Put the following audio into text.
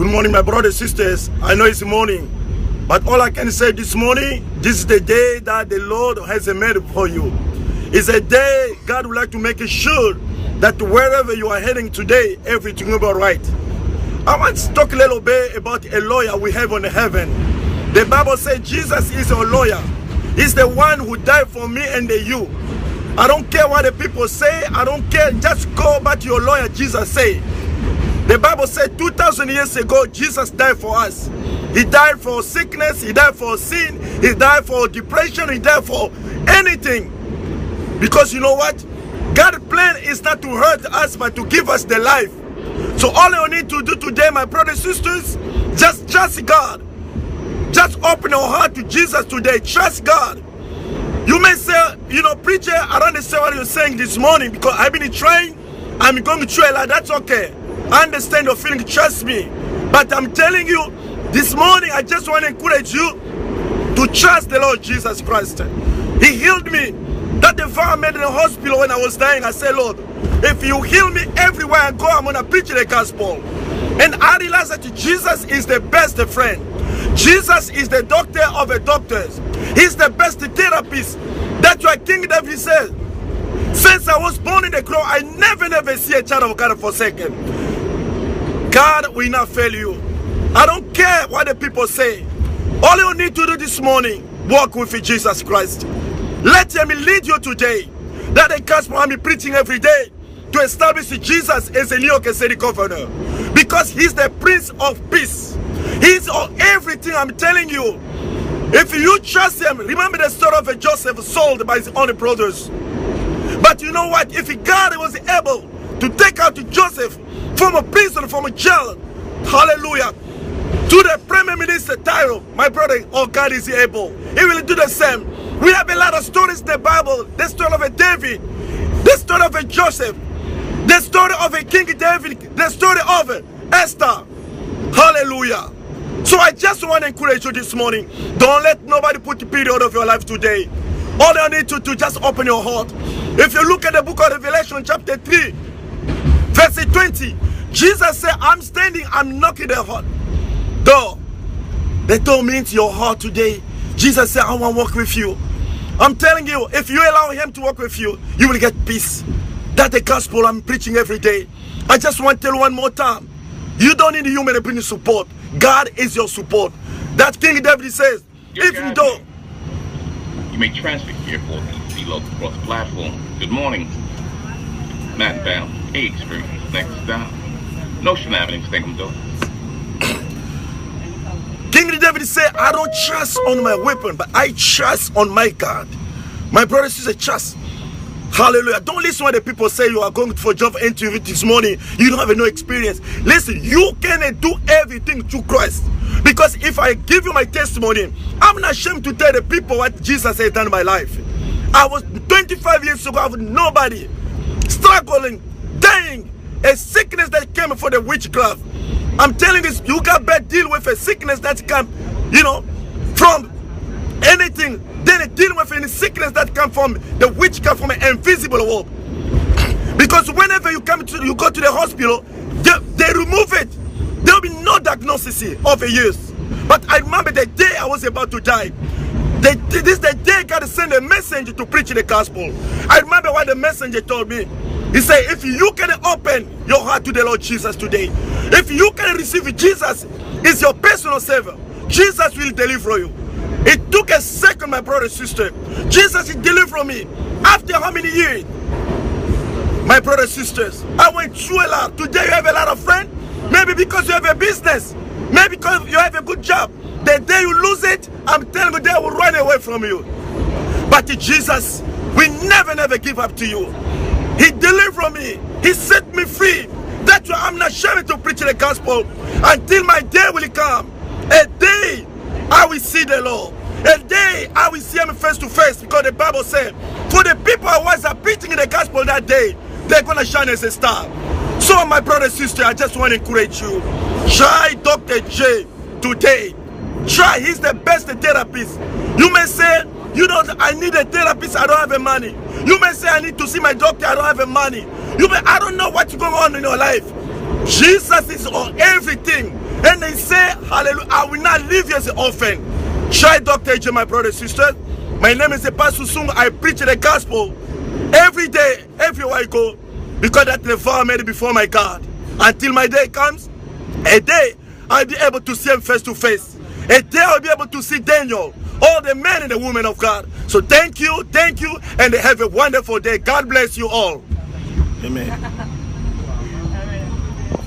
Good morning, my brothers and sisters. I know it's morning, but all I can say this morning, this is the day that the Lord has made for you. It's a day God would like to make sure that wherever you are heading today, everything will be all right. I want to talk a little bit about a lawyer we have on heaven. The Bible says Jesus is a lawyer. He's the one who died for me and you. I don't care what the people say. I don't care. Just go back to your lawyer. Jesus said. The Bible said 2,000 years ago, Jesus died for us. He died for sickness. He died for sin. He died for depression. He died for anything. Because you know what? God's plan is not to hurt us, but to give us the life. So all you need to do today, my brothers and sisters, just trust God. Just open your heart to Jesus today. Trust God. You may say, you know, preacher, I don't understand what you're saying this morning because I've been trying. I'm going to try. Like, that's okay. I understand your feeling. Trust me. But I'm telling you, this morning, I just want to encourage you to trust the Lord Jesus Christ. He healed me. That the vow I made in the hospital when I was dying, I said, Lord, if you heal me everywhere I go, I'm going to preach the gospel. And I realized that Jesus is the best friend. Jesus is the doctor of the doctors. He's the best therapist. That's why King David says, since I was born in the crow, I never see a child of God forsaken. God will not fail you. I don't care what the people say. All you need to do this morning, walk with Jesus Christ. Let him lead you today. That the gospel I'm preaching every day to establish Jesus as a New York City governor. Because he's the Prince of Peace. He's everything I'm telling you. If you trust him, remember the story of Joseph sold by his own brothers. But you know what? If God was able to take out Joseph from a prison, from a jail, hallelujah, to the Prime Minister title, my brother, oh, God is able. He will do the same. We have a lot of stories in the Bible. The story of David, the story of Joseph, the story of King David, the story of Esther. Hallelujah. So I just want to encourage you this morning. Don't let nobody put the period out of your life today. All you need to do, just open your heart. If you look at the book of Revelation chapter 3, verse 20, Jesus said, I'm standing, I'm knocking the heart door. The door means your heart today. Jesus said, I want to walk with you. I'm telling you, if you allow him to walk with you, you will get peace. That's the gospel I'm preaching every day. I just want to tell you one more time. You don't need human opinion support. God is your support. That King David says, even though you may transfer here for the local cross platform. Good morning. Matt Bound, A Experience. Next down. Notion Avenue, Stenkhamdale. King David said, I don't trust on my weapon, but I trust on my God. My brothers and sisters, trust. Hallelujah. Don't listen when the people say you are going for job interview this morning. You don't have no experience. Listen, you can do everything through Christ. Because if I give you my testimony, I'm not ashamed to tell the people what Jesus has done in my life. I was 25 years ago, I was nobody, struggling, dying, a sickness that came for the witchcraft. I'm telling you, you got bad deal with a sickness that come, you know, from anything. Then deal with any sickness that come from the witchcraft, from an invisible world. Because whenever you go to the hospital, they remove it. There will be no diagnosis of a years. But I remember the day I was about to die. This is the day God sent a messenger to preach the gospel. I remember what the messenger told me. He said, if you can open your heart to the Lord Jesus today, if you can receive Jesus as your personal savior, Jesus will deliver you. It took a second, my brother and sister. Jesus will deliver me. After how many years? My brothers and sisters, I went through a lot. Today you have a lot of friends. Maybe because you have a business. Maybe because you have a good job. The day you lose it, I'm telling you, they will run away from you. But Jesus will never give up to you. He delivered me. He set me free. That's why I'm not ashamed to preach the gospel until my day will come. A day I will see the Lord. A day I will see him face to face. Because the Bible says, for the people who was preaching the gospel that day, they're going to shine as a star. So my brother and sister, I just want to encourage you. Try Dr. J today. Try. He's the best therapist. You may say, you know, I need a therapist, I don't have the money. You may say, I need to see my doctor, I don't have the money. You may, I don't know what's going on in your life. Jesus is on everything. And they say, hallelujah, I will not leave you as an orphan. Try Dr. AJ, my brother and sister. My name is Pastor Sung. I preach the gospel every day, everywhere I go, because that's the vow I made before my God. Until my day comes, a day I'll be able to see him face to face. A day I'll be able to see Daniel, all the men and the women of God. So thank you, and have a wonderful day. God bless you all. Amen.